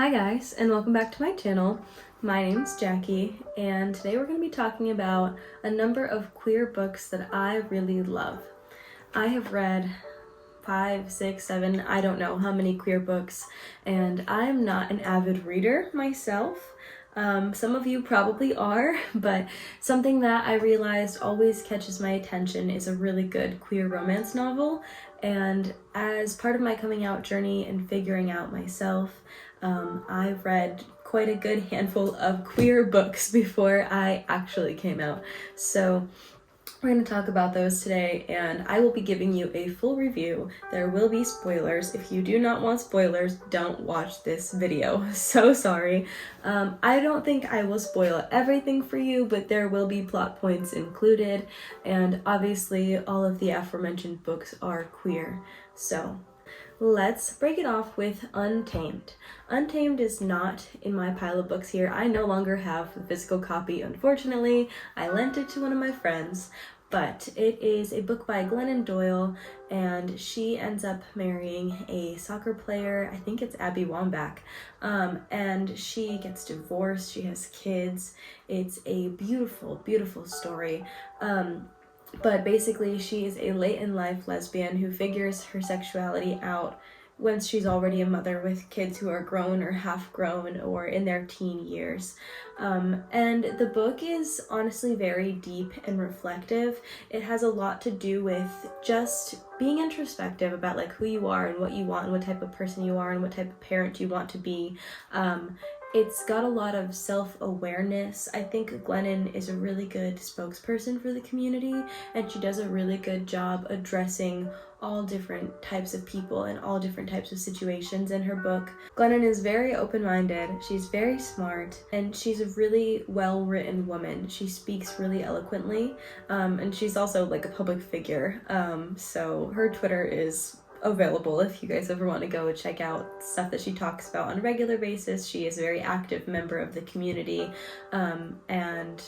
Hi guys, and welcome back to my channel. My name's Jackie, and today we're going to be talking about a number of queer books that I really love. I have read 5, 6, 7, I don't know how many queer books, and I'm not an avid reader myself. Some of you probably are, but something that I realized always catches my attention is a really good queer romance novel. And as part of my coming out journey and figuring out myself, I've read quite a good handful of queer books before I actually came out. So we're going to talk about those today, and I will be giving you a full review. There will be spoilers. If you do not want spoilers, don't watch this video. So sorry. I don't think I will spoil everything for you, but there will be plot points included, and obviously all of the aforementioned books are queer. So let's break it off with Untamed. Untamed is not in my pile of books here. I no longer have the physical copy, unfortunately. I lent it to one of my friends, but it is a book by Glennon Doyle, and she ends up marrying a soccer player. I think it's Abby Wambach, and she gets divorced. She has kids. It's a beautiful, beautiful story. But basically, she is a late-in-life lesbian who figures her sexuality out once she's already a mother with kids who are grown or half-grown or in their teen years. And the book is honestly very deep and reflective. It has a lot to do with just being introspective about like who you are and what you want and what type of person you are and what type of parent you want to be. It's got a lot of self-awareness. I think Glennon is a really good spokesperson for the community, and she does a really good job addressing all different types of people and all different types of situations in her book. Glennon is very open-minded, she's very smart, and she's a really well-written woman. She speaks really eloquently, and she's also like a public figure, so her Twitter is available if you guys ever want to go check out stuff that she talks about on a regular basis. She is a very active member of the community, and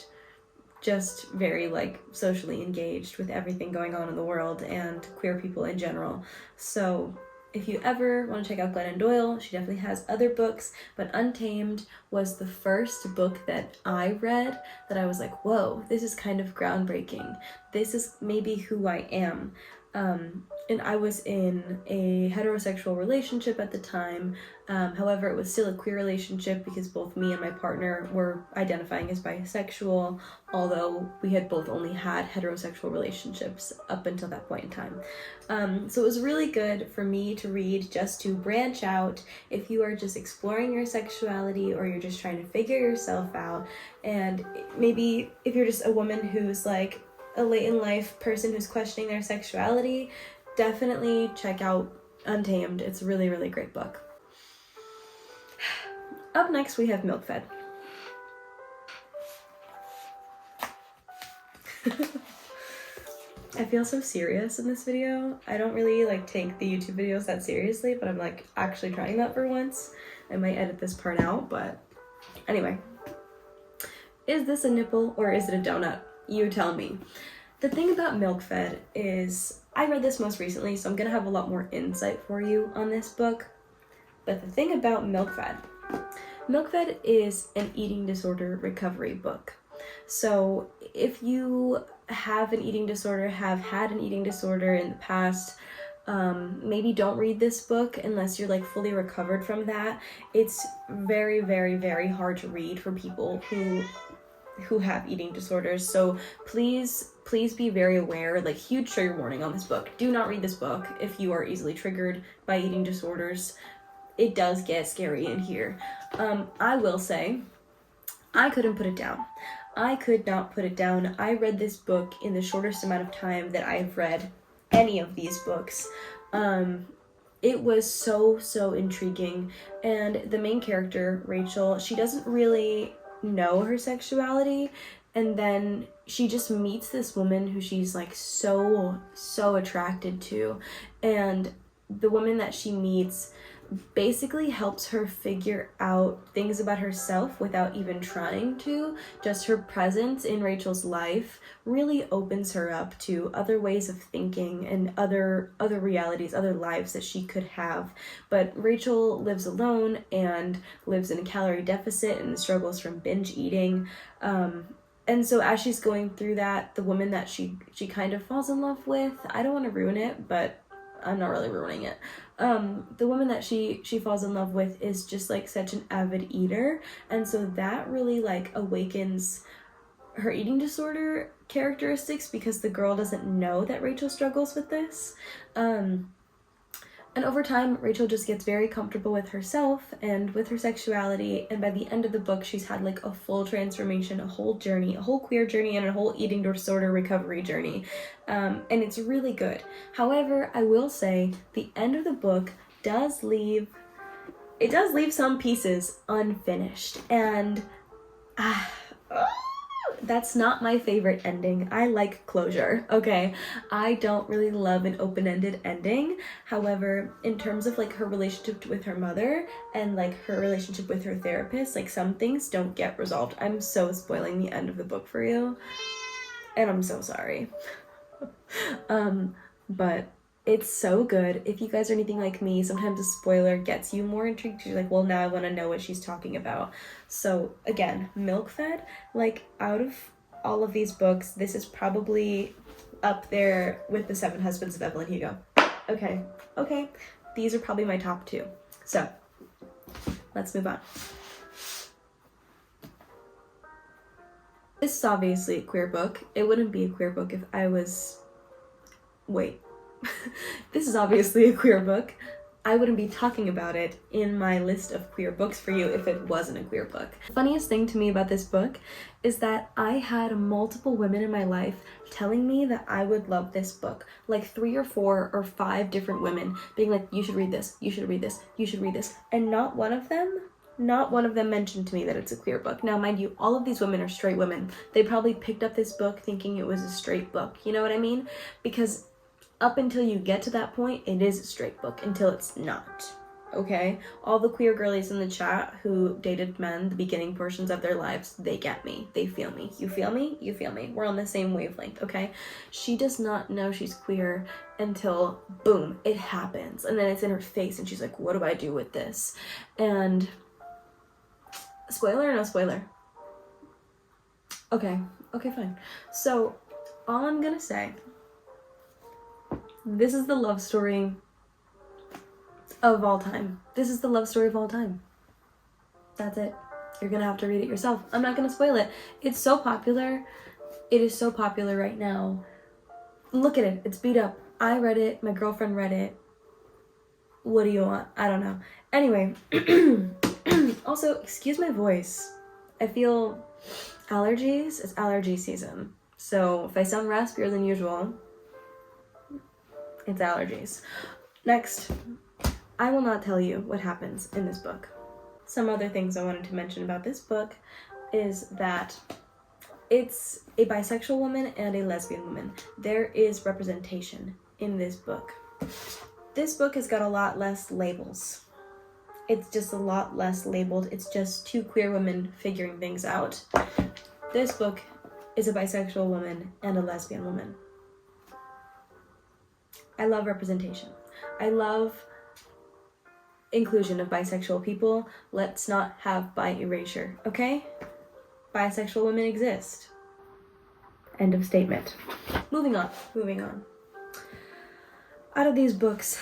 just very like socially engaged with everything going on in the world and queer people in general. So if you ever want to check out Glennon Doyle, she definitely has other books, but Untamed was the first book that I read that I was like, whoa, this is kind of groundbreaking. This is maybe who I am. And I was in a heterosexual relationship at the time. However, it was still a queer relationship because both me and my partner were identifying as bisexual, although we had both only had heterosexual relationships up until that point in time. So it was really good for me to read just to branch out if you are just exploring your sexuality or you're just trying to figure yourself out. And maybe if you're just a woman who's like a late in life person who's questioning their sexuality, definitely check out Untamed. It's a really, really great book. Up next, we have Milkfed. I feel so serious in this video. I don't really like take the YouTube videos that seriously, but I'm like actually trying that for once. I might edit this part out, but anyway. Is this a nipple or is it a donut? You tell me. The thing about Milkfed is, I read this most recently, so I'm gonna have a lot more insight for you on this book. But the thing about Milkfed is an eating disorder recovery book. So if you have an eating disorder, have had an eating disorder in the past, maybe don't read this book unless you're like fully recovered from that. It's very, very, very hard to read for people who have eating disorders. So please be very aware, like huge trigger warning on this book. Do not read this book if you are easily triggered by eating disorders. It does get scary in here. I will say, I couldn't put it down. I could not put it down. I read this book in the shortest amount of time that I've read any of these books. It was so intriguing. And the main character, Rachel, she doesn't really know her sexuality, and then she just meets this woman who she's like so attracted to, and the woman that she meets basically helps her figure out things about herself without even trying to. Just her presence in Rachel's life really opens her up to other ways of thinking and other realities, other lives that she could have. But Rachel lives alone and lives in a calorie deficit and struggles from binge eating. And so as she's going through that, the woman that she kind of falls in love with, I don't want to ruin it, but I'm not really ruining it. The woman that she falls in love with is just like such an avid eater, and so that really like awakens her eating disorder characteristics because the girl doesn't know that Rachel struggles with this. And over time, Rachel just gets very comfortable with herself and with her sexuality, and by the end of the book, she's had like a full transformation, a whole journey, a whole queer journey, and a whole eating disorder recovery journey. And it's really good. However, I will say the end of the book does leave some pieces unfinished, and that's not my favorite ending. I like closure, okay? I don't really love an open-ended ending. However, in terms of like her relationship with her mother and like her relationship with her therapist, like some things don't get resolved. I'm so spoiling the end of the book for you, and I'm so sorry. But it's so good. If you guys are anything like me, sometimes a spoiler gets you more intrigued. You're like, well, now I want to know what she's talking about. So again, Milkfed, like out of all of these books, this is probably up there with The 7 Husbands of Evelyn Hugo. Okay. These are probably my top 2. So let's move on. This is obviously a queer book. It wouldn't be a queer book if I was... Wait. This is obviously a queer book. I wouldn't be talking about it in my list of queer books for you if it wasn't a queer book. The funniest thing to me about this book is that I had multiple women in my life telling me that I would love this book. Like 3 or 4 or 5 different women being like, you should read this, you should read this, you should read this. And not one of them mentioned to me that it's a queer book. Now, mind you, all of these women are straight women. They probably picked up this book thinking it was a straight book. You know what I mean? Because up until you get to that point, it is a straight book until it's not, okay? All the queer girlies in the chat who dated men the beginning portions of their lives, they get me. They feel me. You feel me? You feel me. We're on the same wavelength, okay? She does not know she's queer until, boom, it happens. And then it's in her face and she's like, what do I do with this? And spoiler or no spoiler? Okay, fine. So all I'm gonna say, this is the love story of all time. This is the love story of all time. That's it. You're gonna have to read it yourself. I'm not gonna spoil it. It's so popular. It is so popular right now. Look at it. It's beat up. I read it. My girlfriend read it. What do you want? I don't know. Anyway. Also, excuse my voice. I feel allergies. It's allergy season. So if I sound raspier than usual, it's allergies. Next, I will not tell you what happens in this book. Some other things I wanted to mention about this book is that it's a bisexual woman and a lesbian woman. There is representation in this book. This book has got a lot less labels. It's just a lot less labeled. It's just 2 queer women figuring things out. This book is a bisexual woman and a lesbian woman. I love representation. I love inclusion of bisexual people. Let's not have bi erasure, okay? Bisexual women exist. End of statement. Moving on. Out of these books,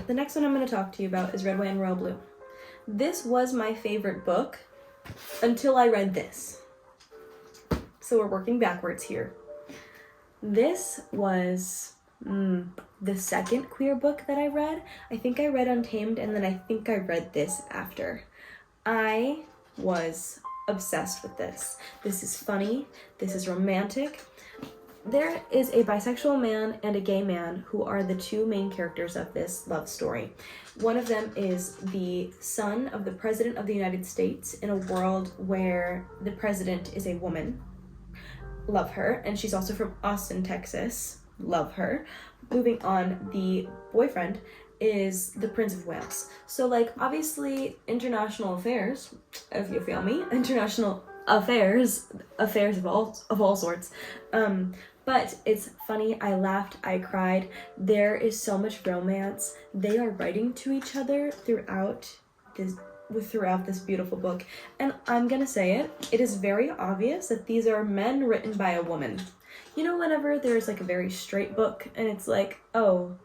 the next one I'm going to talk to you about is Red, White, and Royal Blue. This was my favorite book until I read this. So we're working backwards here. This was the second queer book that I read. I think I read Untamed, and then I think I read this after. I was obsessed with this. This is funny. This is romantic. There is a bisexual man and a gay man who are the 2 main characters of this love story. One of them is the son of the President of the United States in a world where the president is a woman. Love her. And she's also from Austin, Texas. Love her. Moving on, the boyfriend is the Prince of Wales. So like obviously international affairs, if you feel me, international affairs of all sorts. But it's funny, I laughed, I cried. There is so much romance. They are writing to each other throughout this beautiful book. And I'm gonna say it is very obvious that these are men written by a woman. You know, whenever there's like a very straight book and it's like, oh,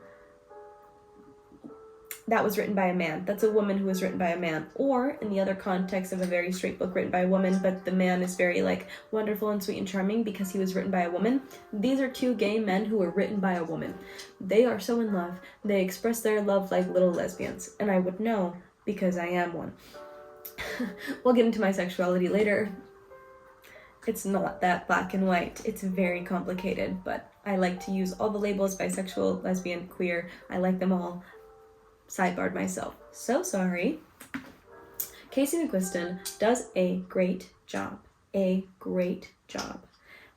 that was written by a man. That's a woman who was written by a man. Or in the other context of a very straight book written by a woman, but the man is very like wonderful and sweet and charming because he was written by a woman. These are two gay men who were written by a woman. They are so in love. They express their love like little lesbians. And I would know because I am one. We'll get into my sexuality later. It's not that black and white. It's very complicated, but I like to use all the labels: bisexual, lesbian, queer. I like them all. Sidebarred myself. So sorry. Casey McQuiston does a great job. A great job.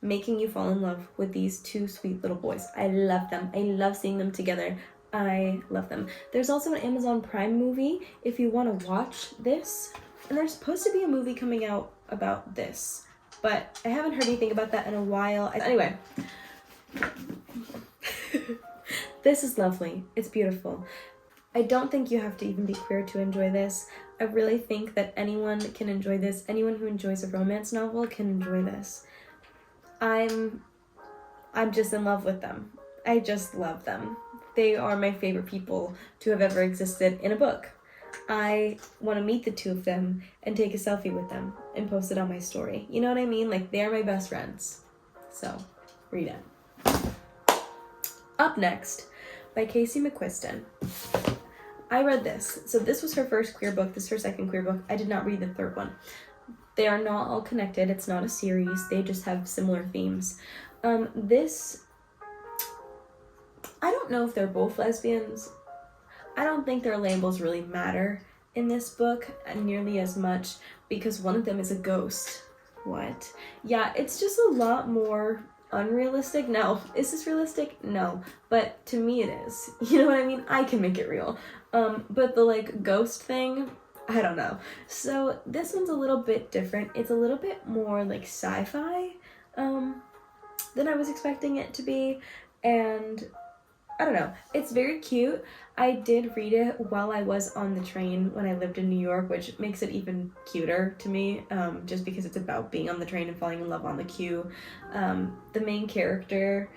Making you fall in love with these two sweet little boys. I love them. I love seeing them together. I love them. There's also an Amazon Prime movie if you want to watch this. And there's supposed to be a movie coming out about this, but I haven't heard anything about that in a while. Anyway, this is lovely. It's beautiful. I don't think you have to even be queer to enjoy this. I really think that anyone can enjoy this. Anyone who enjoys a romance novel can enjoy this. I'm just in love with them. I just love them. They are my favorite people to have ever existed in a book. I want to meet the two of them and take a selfie with them and post it on my story. You know what I mean? Like, they are my best friends. So, read it. Up next, by Casey McQuiston. I read this. So this was her first queer book. This is her second queer book. I did not read the third one. They are not all connected. It's not a series. They just have similar themes. This, I don't know if they're both lesbians. I don't think their labels really matter in this book nearly as much because one of them is a ghost. What? Yeah, it's just a lot more unrealistic. No. Is this realistic? No. But to me it is. You know what I mean? I can make it real. But the like ghost thing, I don't know. So this one's a little bit different. It's a little bit more like sci-fi than I was expecting it to be. And I don't know. It's very cute. I did read it while I was on the train when I lived in New York, which makes it even cuter to me, just because it's about being on the train and falling in love on the queue. The main character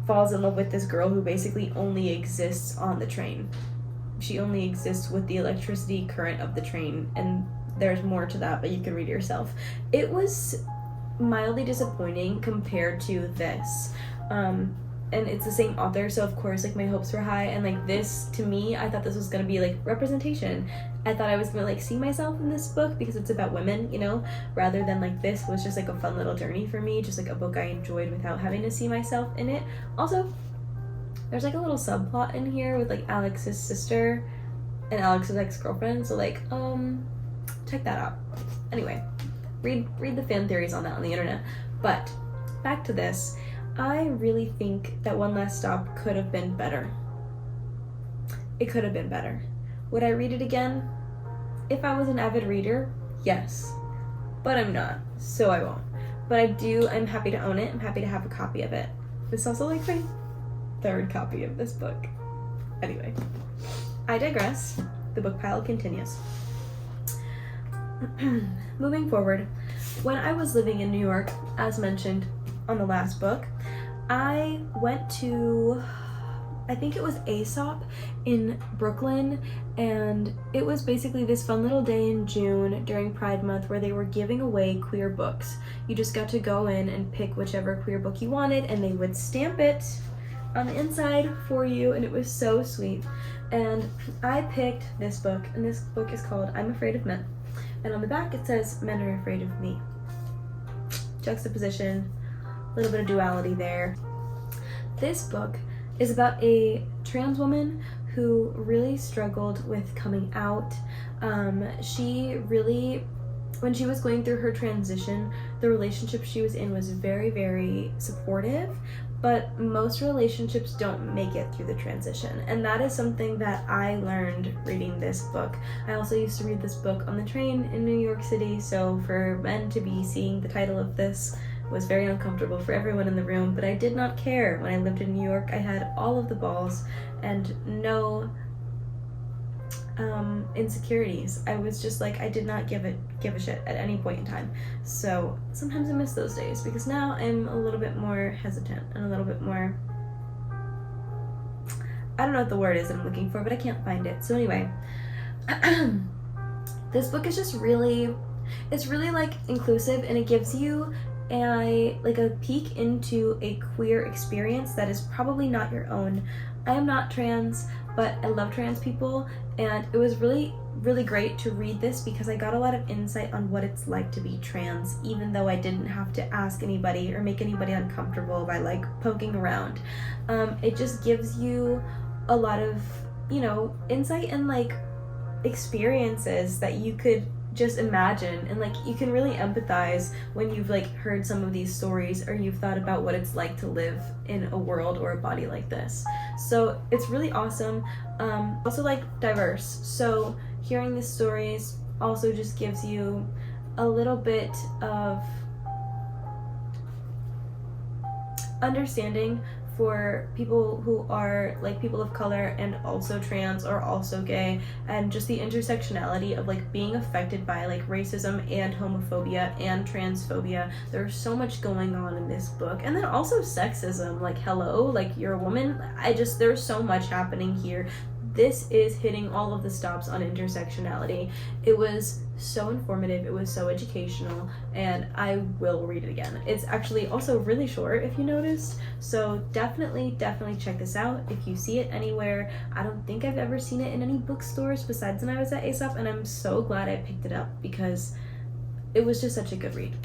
falls in love with this girl who basically only exists on the train. She only exists with the electricity current of the train, and there's more to that, but you can read it yourself. It was mildly disappointing compared to this. And it's the same author, so of course like my hopes were high, and like this, to me, I thought this was gonna be like representation. I thought I was gonna like see myself in this book because it's about women, you know, rather than like this was just like a fun little journey for me, just like a book I enjoyed without having to see myself in it. Also, there's like a little subplot in here with like Alex's sister and Alex's ex-girlfriend, so like check that out. Anyway, read the fan theories on that on the internet. But back to this. I really think that One Last Stop could have been better. It could have been better. Would I read it again? If I was an avid reader, yes. But I'm not, so I won't. But I'm happy to own it. I'm happy to have a copy of it. This is also like my third copy of this book. Anyway, I digress. The book pile continues. Moving forward, when I was living in New York, as mentioned on the last book, I went to, I think it was Aesop in Brooklyn, and it was basically this fun little day in June during Pride Month where they were giving away queer books. You just got to go in and pick whichever queer book you wanted, and they would stamp it on the inside for you, and it was so sweet. And I picked this book, and this book is called I'm Afraid of Men. And on the back it says, Men Are Afraid of Me. Juxtaposition, a little bit of duality there. This book is about a trans woman who really struggled with coming out. She really when she was going through her transition, the relationship she was in was very, very supportive, but most relationships don't make it through the transition. And that is something that I learned reading this book. I also used to read this book on the train in New York City, so for men to be seeing the title of this was very uncomfortable for everyone in the room, but I did not care. When I lived in New York, I had all of the balls and no insecurities. I was just like, I did not give a shit at any point in time. So sometimes I miss those days, because now I'm a little bit more hesitant and a little bit more, I don't know what the word is that I'm looking for, but I can't find it. So anyway, this book is just really, it's really like inclusive, and it gives you a peek into a queer experience that is probably not your own. I am not trans, but I love trans people, and it was really, really great to read this because I got a lot of insight on what it's like to be trans, even though I didn't have to ask anybody or make anybody uncomfortable by like poking around. It just gives you a lot of, you know, insight and like experiences that you could just imagine, and like you can really empathize when you've like heard some of these stories or you've thought about what it's like to live in a world or a body like this. So it's really awesome. Also like diverse, so hearing the stories also just gives you a little bit of understanding for people who are like people of color and also trans or also gay, and just the intersectionality of like being affected by like racism and homophobia and transphobia. There's so much going on in this book. And then also sexism, like hello, like you're a woman. There's so much happening here. This is hitting all of the stops on intersectionality. It was so informative, it was so educational, and I will read it again. It's actually also really short, if you noticed, so definitely check this out if you see it anywhere. I don't think I've ever seen it in any bookstores besides when I was at Aesop, and I'm so glad I picked it up because it was just such a good read.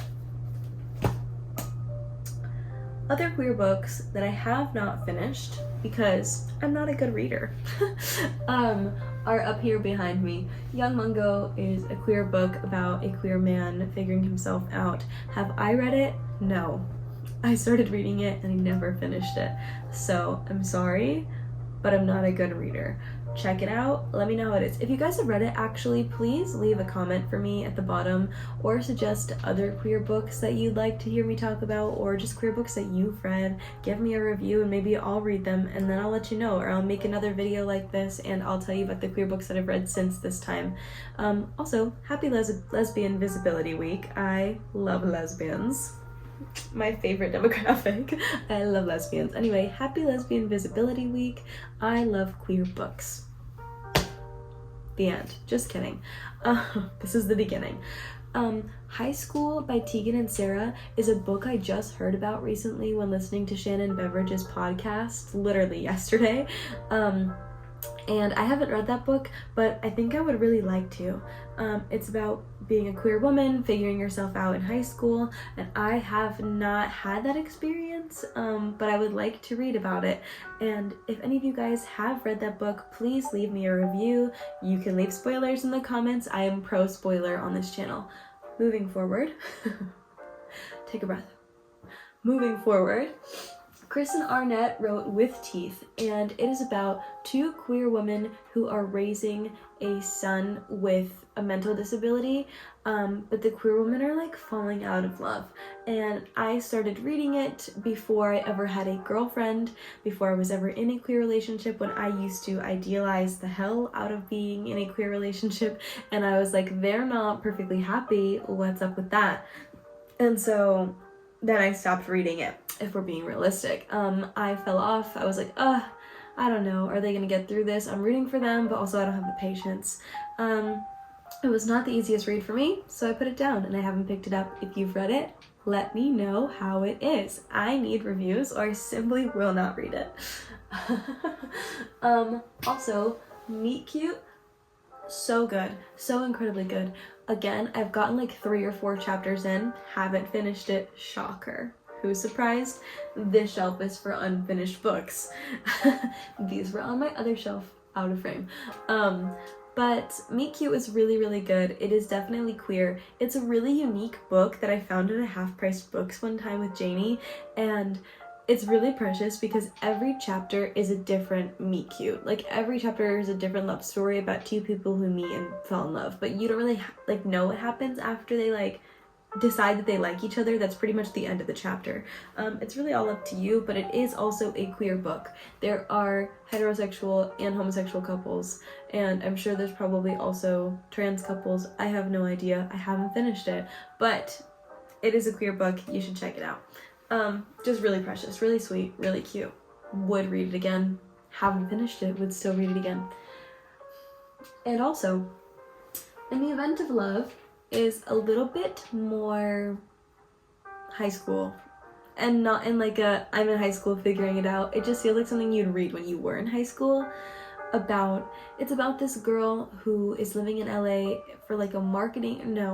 Other queer books that I have not finished because I'm not a good reader are up here behind me. Young Mungo is a queer book about a queer man figuring himself out. Have I read it? No. I started reading it and I never finished it. So I'm sorry, but I'm not a good reader. Check it out, let me know how it is. If you guys have read it, actually, please leave a comment for me at the bottom, or suggest other queer books that you'd like to hear me talk about, or just queer books that you've read. Give me a review and maybe I'll read them and then I'll let you know, or I'll make another video like this and I'll tell you about the queer books that I've read since this time. Also, happy Lesbian Visibility Week. I love lesbians. My favorite demographic. I love lesbians. Anyway, happy Lesbian Visibility Week. I love queer books. The end. Just kidding. This is the beginning. High School by Tegan and Sarah is a book I just heard about recently when listening to Shannon Beveridge's podcast, literally yesterday. And I haven't read that book, but I think I would really like to. It's about being a queer woman, figuring yourself out in high school, and I have not had that experience, but I would like to read about it. And if any of you guys have read that book, please leave me a review. You can leave spoilers in the comments. I am pro spoiler on this channel. Moving forward, take a breath. Moving forward, Kristen Arnett wrote With Teeth, and it is about two queer women who are raising a son with a mental disability, but the queer women are like falling out of love. And I started reading it before I ever had a girlfriend, before I was ever in a queer relationship, when I used to idealize the hell out of being in a queer relationship, and I was like, they're not perfectly happy, what's up with that? And so then I stopped reading it, if we're being realistic. I fell off. I was like, I don't know, are they gonna get through this? I'm rooting for them, but also I don't have the patience. It was not the easiest read for me, so I put it down and I haven't picked it up. If you've read it, let me know how it is. I need reviews or I simply will not read it. Also, Meet Cute, so good, so incredibly good. Again, I've gotten like 3 or 4 chapters in, haven't finished it, shocker. Who's surprised? This shelf is for unfinished books. These were on my other shelf, out of frame. But Meet Cute is really, really good. It is definitely queer. It's a really unique book that I found at a half-price books one time with Janie, and it's really precious because every chapter is a different meet cute. Like every chapter is a different love story about two people who meet and fall in love, but you don't really like know what happens after they like decide that they like each other. That's pretty much the end of the chapter. It's really all up to you, but it is also a queer book. There are heterosexual and homosexual couples, and I'm sure there's probably also trans couples. I have no idea. I haven't finished it, but it is a queer book. You should check it out. Just really precious, really sweet, really cute. Would read it again. Haven't finished it, would still read it again. And also, In the Event of Love is a little bit more high school. And not in like a, I'm in high school figuring it out. It just feels like something you'd read when you were in high school. It's about this girl who is living in LA for like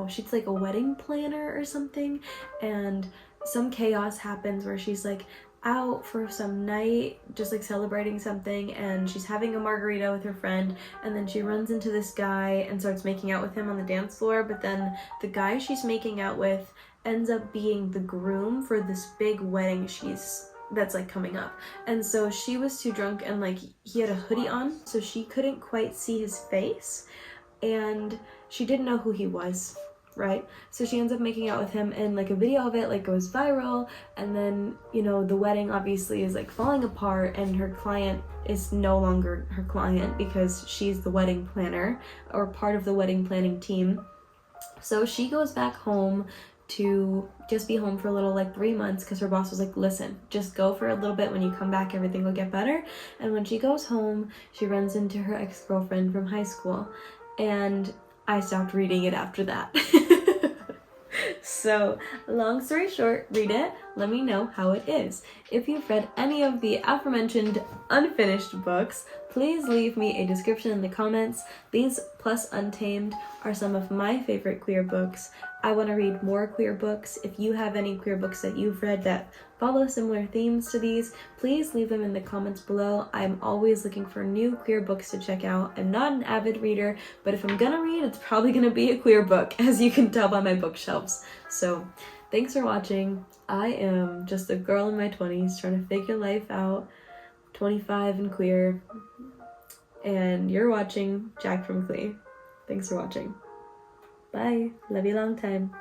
she's like a wedding planner or something, and some chaos happens where she's like out for some night just like celebrating something, and she's having a margarita with her friend, and then she runs into this guy and starts making out with him on the dance floor, but then the guy she's making out with ends up being the groom for this big wedding that's like coming up. And so she was too drunk, and like he had a hoodie on, so she couldn't quite see his face, and she didn't know who he was, right? So she ends up making out with him, and like a video of it like goes viral, and then the wedding obviously is like falling apart, and her client is no longer her client because she's the wedding planner or part of the wedding planning team. So she goes back home to just be home for a little, like 3 months, because her boss was like, listen, just go for a little bit, when you come back everything will get better. And when she goes home, she runs into her ex-girlfriend from high school, and I stopped reading it after that. So long story short, read it, let me know how it is. If you've read any of the aforementioned unfinished books, please leave me a description in the comments. These plus Untamed are some of my favorite queer books. I want to read more queer books. If you have any queer books that you've read that follow similar themes to these, please leave them in the comments below. I'm always looking for new queer books to check out. I'm not an avid reader, but if I'm gonna read, it's probably gonna be a queer book, as you can tell by my bookshelves. So thanks for watching. I am just a girl in my 20s trying to figure life out, 25 and queer, and you're watching Jack from Glee. Thanks for watching. Bye. Love you long time.